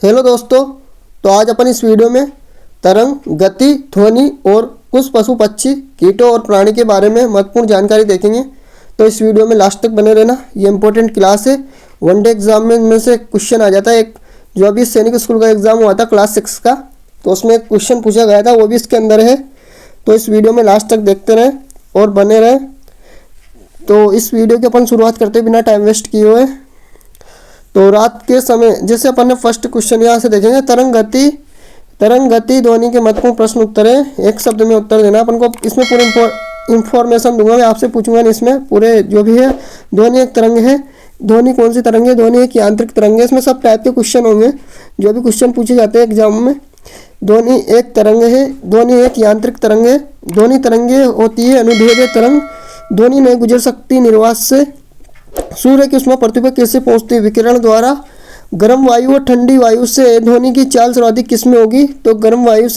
Hello दोस्तों। तो आज अपन इस वीडियो में तरंग, गति, ध्वनि और कुछ पशु पक्षी, कीटों और प्राणी के बारे में महत्वपूर्ण जानकारी देखेंगे। तो इस वीडियो में लास्ट तक बने रहना। ये इंपॉर्टेंट क्लास है। वनडे एग्जाम में इनमें से क्वेश्चन आ जाता है। एक जो अभी सैनिक स्कूल का एग्जाम हुआ था क्लास 6 का, तो उसमें एक क्वेश्चन पूछा गया था, वो भी इसके अंदर है। तो इस वीडियो में लास्ट तक देखते रहें और बने रहें। तो इस वीडियो की अपन शुरुआत करते बिना टाइम वेस्ट किए हुए। तो रात के समय जैसे अपन ने फर्स्ट क्वेश्चन यहाँ से देखेंगे, तरंग गति ध्वनि के महत्वपूर्ण प्रश्न उत्तर है। एक शब्द में उत्तर देना अपन को। इसमें पूरी इंफॉर्मेशन दूंगा, मैं आपसे पूछूंगा नहीं इसमें पूरे जो भी है। ध्वनि एक तरंग है। ध्वनि कौन सी तरंग है? ध्वनि एक यांत्रिक तरंग है। इसमें सब टाइप के क्वेश्चन होंगे जो भी क्वेश्चन पूछे जाते हैं एग्जाम में। ध्वनि एक तरंग है। ध्वनि एक यांत्रिक तरंग है। ध्वनि तरंगे होती है अनुदैर्ध्य तरंग। ध्वनि नहीं गुजर सकती निर्वात से। सूर्य की उष्मा पृथ्वी पर कैसे पहुंचती है? विकिरण द्वारा। गर्म वायु और ठंडी वायु से ध्वनि की चाल सर्वाधिक किसमें होगी? तो गर्म वायु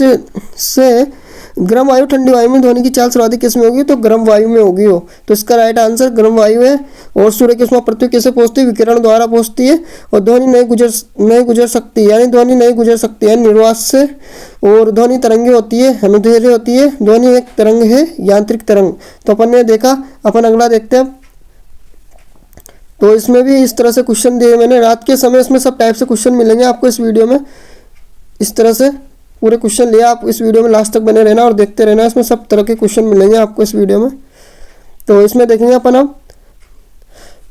ठंडी वायु में ध्वनि की चाल सर्वाधिक किसमें होगी? तो गर्म वायु में होगी हो। तो इसका राइट आंसर गर्म वायु है। और सूर्य की उष्मा पृथ्वी कैसे पहुंचती है? विकिरण द्वारा पहुंचती है। और ध्वनि नहीं गुजर सकती, यानी ध्वनि नहीं गुजर सकती है निर्वात से। और ध्वनि तरंगे होती है अनुदैर्ध्य होती है। ध्वनि एक तरंग है, यांत्रिक तरंग। तो अपन ने देखा। अपन अगला देखते हैं। तो इसमें भी इस तरह से क्वेश्चन दिए मैंने। रात के समय इसमें सब टाइप से क्वेश्चन मिलेंगे आपको इस वीडियो में। इस तरह से पूरे क्वेश्चन लिया। आप इस वीडियो में लास्ट तक बने रहना और देखते रहना। इसमें सब तरह के क्वेश्चन मिलेंगे आपको इस वीडियो में। तो इसमें देखेंगे अपन अब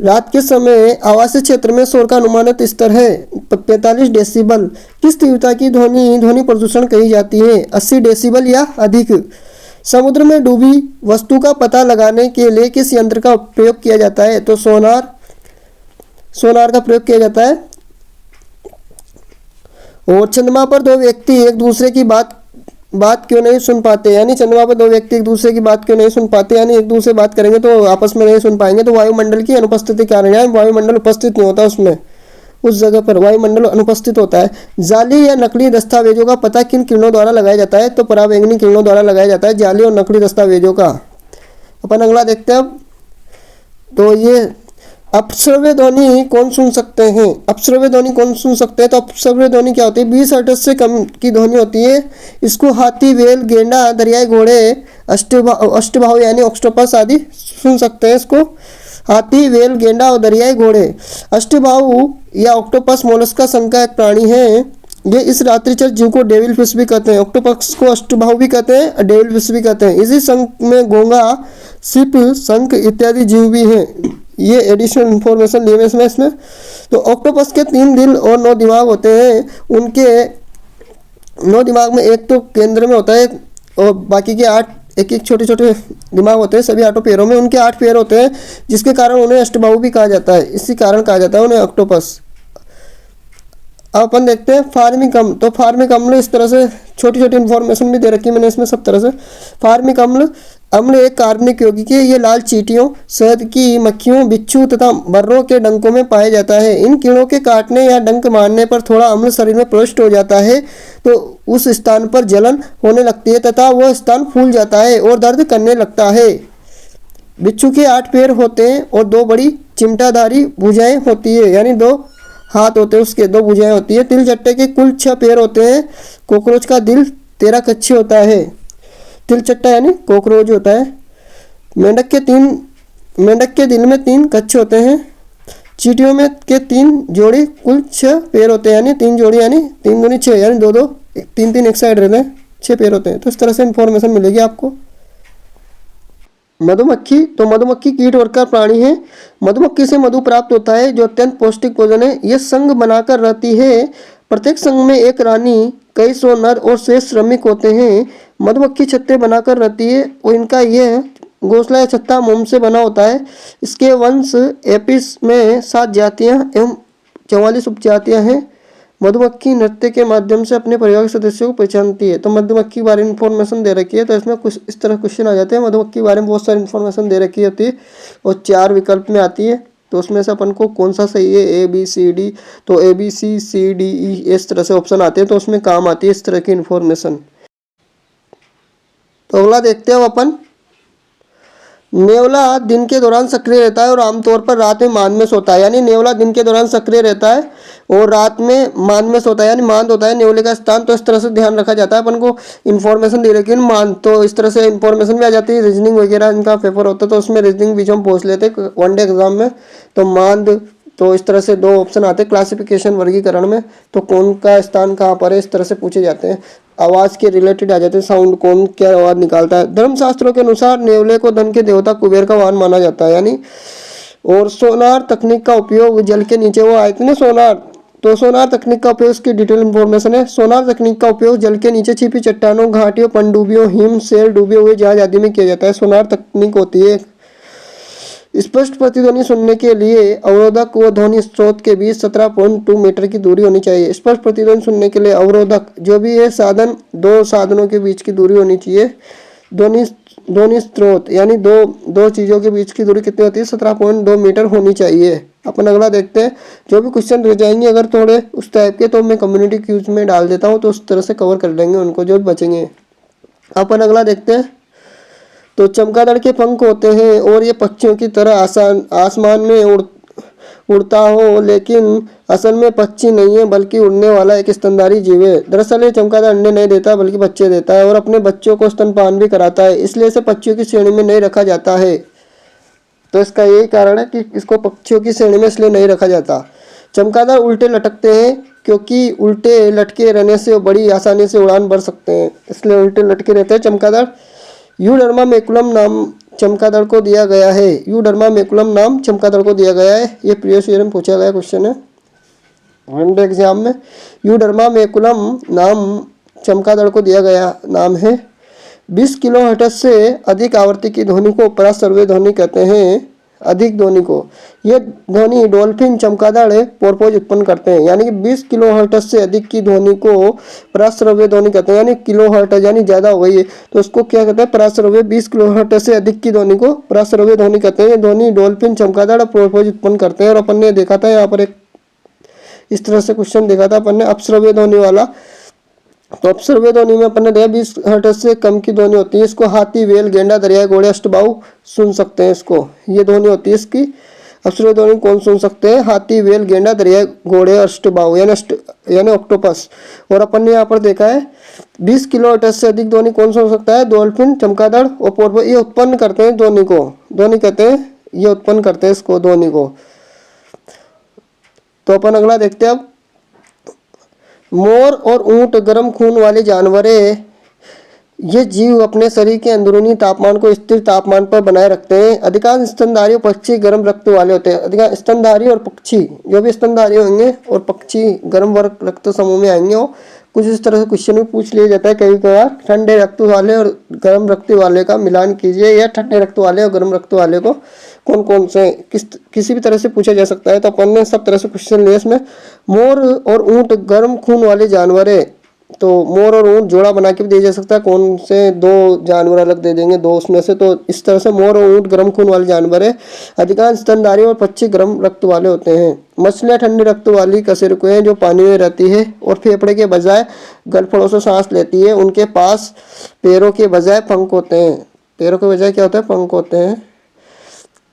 रात के समय आवासीय क्षेत्र में शोर का अनुमानित स्तर है 45 डेसिबल। किस तीव्रता की ध्वनि प्रदूषण कही जाती है? 80 डेसिबल या अधिक। समुद्र में डूबी वस्तु का पता लगाने के लिए किस यंत्र का प्रयोग किया जाता है? तो सोनार का प्रयोग किया जाता है। और चंद्रमा पर दो व्यक्ति एक दूसरे की बात क्यों नहीं सुन पाते? यानी चंद्रमा पर दो व्यक्ति एक दूसरे की बात क्यों नहीं सुन पाते? यानी एक दूसरे बात करेंगे तो आपस में नहीं सुन पाएंगे। तो वायुमंडल की अनुपस्थिति के कारण, यानी वायुमंडल उपस्थित नहीं होता उसमें, उस जगह पर वायुमंडल अनुपस्थित होता है। जाली या नकली दस्तावेजों का पता किन किरणों द्वारा लगाया जाता है? तो पराबैंगनी किरणों द्वारा लगाया जाता है जाली और नकली दस्तावेजों का। अपन अगला देखते हैं अब। तो ये अपश्रव्य ध्वनि कौन सुन सकते हैं? अपश्रव्य ध्वनि कौन सुन सकते हैं? तो अपश्रव्य ध्वनि क्या होती है? 20 हर्ट्ज से कम की ध्वनि होती है। इसको हाथी, वेल, गेंडा, दरियाई घोड़े, अष्टबाहु यानी ऑक्टोपस आदि सुन सकते हैं इसको। हाथी, वेल, गेंडा और दरियाई घोड़े। अष्टबाहु या ऑक्टोपस मोलस्का संघ का एक प्राणी है। ये इस रात्रिचर जीव को डेविल फिश भी कहते हैं। ऑक्टोपस को अष्टबाहु भी कहते हैं, डेविल फिश भी कहते हैं। इसी संघ में घोंगा, सिप, शंख इत्यादि जीव भी हैं। ये एडिशनल इंफॉर्मेशन लिए इसमें। तो ऑक्टोपस के 3 दिल और 9 दिमाग होते हैं। उनके 9 दिमाग में एक तो केंद्र में होता है और बाकी के 8 एक छोटे छोटे दिमाग होते हैं सभी 8 पैरों में। उनके 8 पैर होते हैं, जिसके कारण उन्हें अष्टबाहु भी कहा जाता है। इसी कारण कहा जाता है उन्हें ऑक्टोपस। अब अपन देखते हैं फार्मिक अम्ल। तो फार्मिक अम्ल इस तरह से छोटी छोटी इन्फॉर्मेशन भी दे रखी है मैंने इसमें सब तरह से। फार्मिक अम्ल एक कार्बनिक यौगिक है। ये लाल चींटियों, शहद की मक्खियों, बिच्छू तथा बर्रों के डंकों में पाया जाता है। इन कीड़ों के काटने या डंक मारने पर थोड़ा अम्ल शरीर में प्रविष्ट हो जाता है तो उस स्थान पर जलन होने लगती है तथा वह स्थान फूल जाता है और दर्द करने लगता है। बिच्छू के 8 पैर होते हैं और 2 बड़ी चिमटाधारी भुजाएं होती है, यानी 2 हाथ होते हैं, उसके 2 भुजाएं होती है। तिलचट्टे के कुल 6 पैर होते हैं। कॉकरोच का दिल 13 कच्चे होता है। तिलचट्टा यानी कॉकरोच होता है। मेंढक के दिल में 3 कच्चे होते हैं। चींटियों में के 3 जोड़ी कुल 6 पैर होते हैं, यानी 3 जोड़ी यानी 3 दूनी 6, यानी 2 3 एक साइड रहते हैं, 6 पैर होते हैं। तो इस तरह से इंफॉर्मेशन मिलेगी आपको। मधुमक्खी। तो मधुमक्खी कीट वर्ग का प्राणी है। मधुमक्खी से मधु प्राप्त होता है जो अत्यंत पौष्टिक भोजन है। यह संघ बनाकर रहती है। प्रत्येक संघ में एक रानी, कई सौ नर और शेष श्रमिक होते हैं। मधुमक्खी छत्ते बनाकर रहती है और इनका यह घोंसला या छत्ता मोम से बना होता है। इसके वंश एपिस में 7 जातियाँ एवं 44 उपजातियाँ हैं। मधुमक्खी नृत्य के माध्यम से अपने परिवार के सदस्यों को पहचानती है। तो मधुमक्खी के बारे में इंफॉर्मेशन दे रखी है। तो इसमें कुछ इस तरह क्वेश्चन आ जाते हैं। मधुमक्खी के बारे में बहुत सारी इंफॉर्मेशन दे रखी होती है और 4 विकल्प में आती है। तो उसमें से अपन को कौन सा सही है, ABCD। तो ABCCDE इस तरह से ऑप्शन आते हैं, तो उसमें काम आती है इस तरह की इंफॉर्मेशन। तो अगला देखते हैं अपन। नेवला दिन के दौरान सक्रिय रहता है और आमतौर पर रात में मांद में सोता है। यानी नेवला दिन के दौरान सक्रिय रहता है और रात में मांद में सोता है, यानी मांद होता है नेवले का स्थान। तो इस तरह से ध्यान रखा जाता है। अपन को इन्फॉर्मेशन दे रखी है मांद, तो इस तरह से इन्फॉर्मेशन भी आ जाती है। रीजनिंग वगैरह इनका पेपर होता है तो उसमें रीजनिंग बीच में पूछ लेते वनडे एग्जाम में। तो मांद, तो इस तरह से दो ऑप्शन आते हैं क्लासिफिकेशन वर्गीकरण में। तो कौन का स्थान कहाँ पर है, इस तरह से पूछे जाते हैं। आवाज के रिलेटेड आ जाते हैं, साउंड कौन क्या आवाज निकालता है। धर्मशास्त्रों के अनुसार नेवले को धन के देवता कुबेर का वाहन माना जाता है। यानी और सोनार तकनीक का उपयोग जल के नीचे, वो आए थे ना सोनार, तो सोनार तकनीक का उपयोग, इसकी डिटेल इंफॉर्मेशन है। सोनार तकनीक का उपयोग जल के नीचे छिपी चट्टानों, घाटियों, पनडुब्बियों, हिम शेर, डूबे हुए जहाज आदि में किया जाता है। सोनार तकनीक होती है। स्पष्ट प्रतिध्वनि सुनने के लिए अवरोधक व ध्वनि स्रोत के बीच 17.2 मीटर की दूरी होनी चाहिए। स्पष्ट प्रतिध्वनि सुनने के लिए अवरोधक जो भी है साधन, दो साधनों के बीच की दूरी होनी चाहिए। ध्वनि ध्वनि स्रोत यानी दो चीजों के बीच की दूरी कितनी होती है, 17.2 मीटर होनी चाहिए। अपन अगला देखते हैं। जो भी क्वेश्चन रह जाएंगे अगर थोड़े उस टाइप के, तो मैं कम्युनिटी क्यूज में डाल देता हूँ, तो उस तरह से कवर कर लेंगे उनको जो भी बचेंगे। अपन अगला देखते हैं। तो चमगादड़ के पंख होते हैं और ये पक्षियों की तरह आसमान में उड़ता हो, लेकिन असल में पक्षी नहीं है बल्कि उड़ने वाला एक स्तनधारी जीव है। दरअसल ये चमगादड़ अंडे नहीं देता बल्कि बच्चे देता है और अपने बच्चों को स्तनपान भी कराता है, इसलिए इसे पक्षियों की श्रेणी में नहीं रखा जाता है। तो इसका यही कारण है कि इसको पक्षियों की श्रेणी में इसलिए नहीं रखा जाता। चमगादड़ उल्टे लटकते हैं क्योंकि उल्टे लटके रहने से वो बड़ी आसानी से उड़ान भर सकते हैं, इसलिए उल्टे लटके रहते हैं चमगादड़। यूडर्मा मैकुलम नाम चमगादड़ को दिया गया है। यूडर्मा मैकुलम नाम चमगादड़ को दिया गया है। ये प्रीवियस ईयर में पूछा गया क्वेश्चन है वनडे एग्जाम में। यूडर्मा मैकुलम नाम चमगादड़ को दिया गया नाम है। 20 किलोहर्ट्ज से अधिक आवृत्ति की ध्वनि को पराश्रव्य ध्वनि कहते हैं। अधिक ध्वनि को, ये ध्वनि डॉल्फिन, चमगादड़, पोर्पोज उत्पन्न करते हैं। यानी कि 20 किलोहर्ट्ज से अधिक की ध्वनि को पराश्रव्य ध्वनि कहते हैं। यानी किलोहर्ट्ज यानी ज्यादा हो गई है तो उसको क्या कहते हैं, पराश्रव्य। 20 किलोहर्ट्ज से अधिक की ध्वनि को पराश्रव्य ध्वनि कहते हैं। ये ध्वनि डॉल्फिन, चमगादड़, पोर्पोज उत्पन्न करते हैं। और अपन ने देखा था यहाँ पर एक इस तरह से क्वेश्चन देखा था अपन ने अपश्रव्य ध्वनि वाला। तो अपश्रव्य ध्वनि में अपन ने देखा 20 हर्ट्ज से कम की ध्वनि होती है। इसको हाथी, वेल, गेंडा, दरियाई घोड़े, अष्टबाहु सुन सकते हैं। इसको ये ध्वनि होती है इसकी। अपश्रव्य ध्वनि कौन सुन सकते हैं, हाथी, वेल, गेंडा, दरियाई घोड़े, अष्टबाहु यानी ऑक्टोपस। और अपन ने यहाँ पर देखा है 20 किलोहर्ट्ज से अधिक ध्वनि कौन सुन सकता है, डॉल्फिन, चमगादड़ और पोर्पोज। ये उत्पन्न करते हैं ध्वनि को, ध्वनि कहते हैं, ये उत्पन्न करते हैं इसको, ध्वनि को। तो अपन अगला देखते हैं अब। मोर और ऊंट गर्म खून वाले जानवर है। ये जीव अपने शरीर के अंदरूनी तापमान को स्थिर तापमान पर बनाए रखते हैं। अधिकांश स्तनधारी और पक्षी गर्म रक्त वाले होते हैं। अधिकांश स्तनधारी और पक्षी, जो भी स्तनधारी होंगे और पक्षी गर्म वर्ग रक्त समूह में आएंगे। वो कुछ इस तरह से क्वेश्चन में पूछ लिया जाता है कई बार। ठंडे रक्त वाले और गर्म रक्त वाले का मिलान कीजिए, या ठंडे रक्त वाले और गर्म रक्त वाले को कौन कौन से किसी भी तरह से पूछा जा सकता है। तो अपन ने सब तरह से क्वेश्चन लिए इसमें। मोर और ऊंट गर्म खून वाले जानवर है। तो मोर और ऊंट जोड़ा बना के भी दिया जा सकता है, कौन से दो जानवर अलग दे देंगे दो उसमें से। तो इस तरह से मोर और ऊंट गर्म खून वाले जानवर है। अधिकांश स्तनधारी और पक्षी गर्म रक्त वाले होते हैं। मछलियां ठंडे रक्त वाली कशेरुकियां हैं जो पानी में रहती है और फेफड़े के बजाय गलफड़ों से सांस लेती है। उनके पास पैरों के बजाय पंख होते हैं। पैरों के बजाय क्या होता है, पंख होते हैं।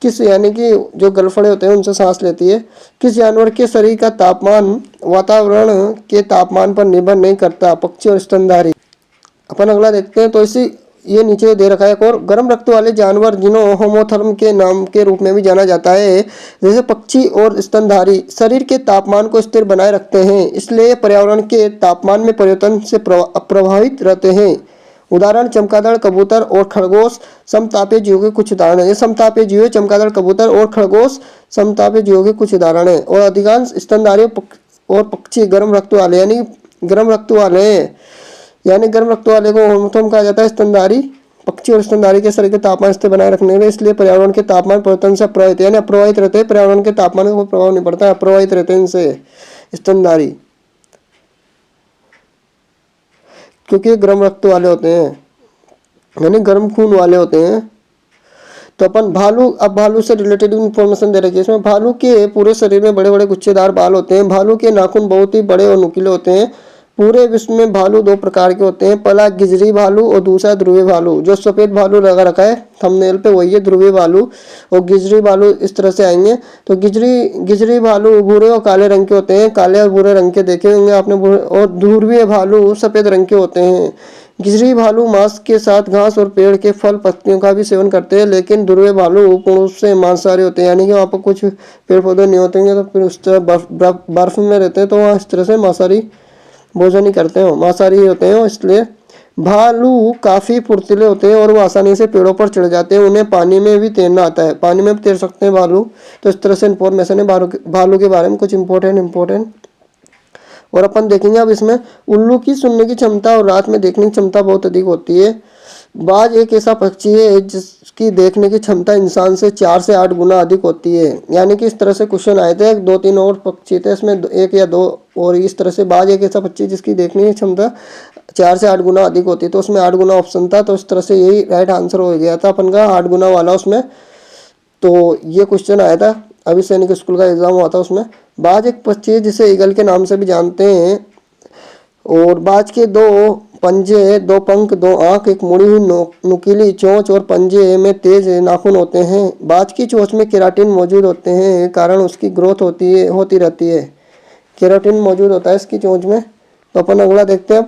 किस यानी कि जो गलफड़े होते हैं उनसे सांस लेती है। किस जानवर के शरीर का तापमान वातावरण के तापमान पर निर्भर नहीं करता, पक्षी और स्तनधारी। अपन अगला देखते हैं। तो इसी ये नीचे दे रखा है एक और। गर्म रक्त वाले जानवर जिन्हों होमोथर्म के नाम के रूप में भी जाना जाता है, जैसे पक्षी और स्तनधारी, शरीर के तापमान को स्थिर बनाए रखते हैं, इसलिए पर्यावरण के तापमान में परिवर्तन से प्रभावित रहते हैं। उदाहरण चमगादड़, कबूतर और खरगोश समतापीय जीवों के कुछ उदाहरण है। ये समतापीय जीव है, चमगादड़, कबूतर और खरगोश समतापीय जीवों के कुछ उदाहरण है। और अधिकांश स्तनधारी और पक्षी गर्म रक्त वाले यानी गर्म रक्त वाले हैं। यानी गर्म रक्त वाले को होमोथर्म कहा जाता है। स्तनधारी, पक्षी और स्तनधारी के शरीर के तापमान स्थिर बनाए रखने के लिए, इसलिए पर्यावरण के तापमान परिवर्तन से अप्रभावित यानी अप्रभावित रहते हैं। पर्यावरण के तापमान का कोई प्रभाव नहीं पड़ता है, अप्रभावित रहते हैं इनसे स्तनधारी, क्योंकि गर्म रक्त वाले होते हैं यानी गर्म खून वाले होते हैं। तो अपन भालू, अब भालू से रिलेटेड इंफॉर्मेशन दे रखी है इसमें। भालू के पूरे शरीर में बड़े बड़े गुच्छेदार बाल होते हैं। भालू के नाखून बहुत ही बड़े और नुकीले होते हैं। पूरे विश्व में भालू दो प्रकार के होते हैं, पहला गिजरी भालू और दूसरा ध्रुवी भालू। जो सफेद भालू लगा रखा है थंबनेल पे वही है ध्रुवी भालू, और गिजरी भालू इस तरह से आएंगे। तो गिजरी भालू भूरे और काले रंग के होते हैं, काले और भूरे रंग के देखे होंगे आपने। और ध्रुवीय भालू सफेद रंग के होते हैं। गिजरी भालू मांस के साथ घास और पेड़ के फल पत्तियों का भी सेवन करते हैं, लेकिन ध्रुवीय भालू पूर्ण रूप से मांसाहारी होते हैं, यानी कि वहाँ पर कुछ पेड़ पौधे नहीं होते हैं तो फिर उस तरह बर्फ में रहते हैं, तो वहाँ इस तरह से मांसाहारी भोजन ही करते हो, मांसाहारी होते हैं। इसलिए भालू काफी फुर्तीले होते हैं और वो आसानी से पेड़ों पर चढ़ जाते हैं। उन्हें पानी में भी तैरना आता है, पानी में भी तैर सकते हैं भालू। तो इस तरह से इंफॉर्मेशन है भालू के बारे में, कुछ इंपॉर्टेंट। और अपन देखेंगे अब इसमें उल्लू की सुनने की क्षमता और रात में देखने की क्षमता बहुत अधिक होती है। बाज एक ऐसा पक्षी है जिसकी देखने की क्षमता इंसान से 4 से 8 गुना अधिक होती है। यानी कि इस तरह से क्वेश्चन आए थे, 2-3 और पक्षी थे, इसमें 1 या 2 और इस तरह से बाज एक ऐसा पक्षी जिसकी देखने की क्षमता 4 से 8 गुना अधिक होती है। तो उसमें 8 गुना ऑप्शन था, तो इस तरह से यही राइट आंसर हो गया था अपन का, 8 गुना वाला उसमें। तो ये क्वेश्चन आया था, अभी सैनिक स्कूल का एग्जाम हुआ था उसमें। बाज एक पक्षी है जिसे ईगल के नाम से भी जानते हैं। और बाज के 2 पंजे, 2 पंख, 2 आंख, एक मुड़ी हुई नुकीली चोंच और पंजे में तेज नाखून होते हैं। बाज की चोंच में केराटिन मौजूद होते हैं, कारण उसकी ग्रोथ होती रहती है। केराटिन मौजूद होता है इसकी चोंच में। तो अपन अगला देखते हैं।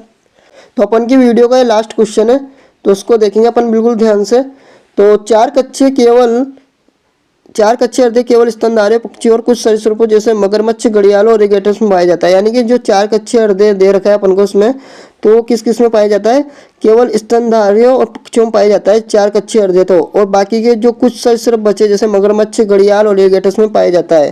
तो अपन की वीडियो का ये लास्ट क्वेश्चन है, तो उसको देखेंगे अपन बिल्कुल ध्यान से। तो चार कच्चे हृदय केवल स्तनधारी पक्षी और कुछ सरीसृपों जैसे मगरमच्छ, घड़ियालों और एलिगेटर्स में पाया जाता है। यानी कि जो 4 कच्चे हृदय दे रखा है अपन को उसमें, तो वो किस किस में पाया जाता है? केवल स्तनधारियों और पक्षियों में पाया जाता है 4 कच्चे हृदय, तो और बाकी के जो कुछ सरीसृप बचे जैसे मगरमच्छ, घड़ियाल और एलिगेटर्स में पाया जाता है।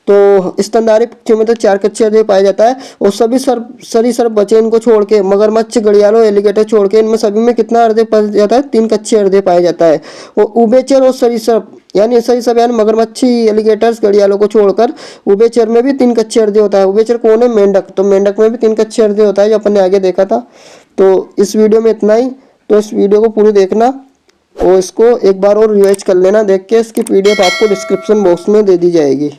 तो स्तनधारी पक्षियों में तो 4 कच्चे हृदय पाया जाता है, और सभी सरीसृप बचे इनको छोड़ के, मगरमच्छ, घड़ियाल और एलिगेटर छोड़ के, इनमें सभी में कितना हृदय पाया जाता है? 3 कच्चे हृदय पाया जाता है। और उभयचर और सरीसृप यानी सरीसृप यानी मगरमच्छी, एलिगेटर्स, घड़ियालों को छोड़कर उभयचर में भी 3 कच्चे हृदय होता है। उभयचर कौन है? मेंढक। तो मेंढक में भी 3 कच्चे हृदय होता है, जो अपन ने आगे देखा था। तो इस वीडियो में इतना ही। तो इस वीडियो को पूरी देखना और इसको एक बार और रिवाइज कर लेना, देख के इसकी PDF आपको डिस्क्रिप्शन बॉक्स में दे दी जाएगी।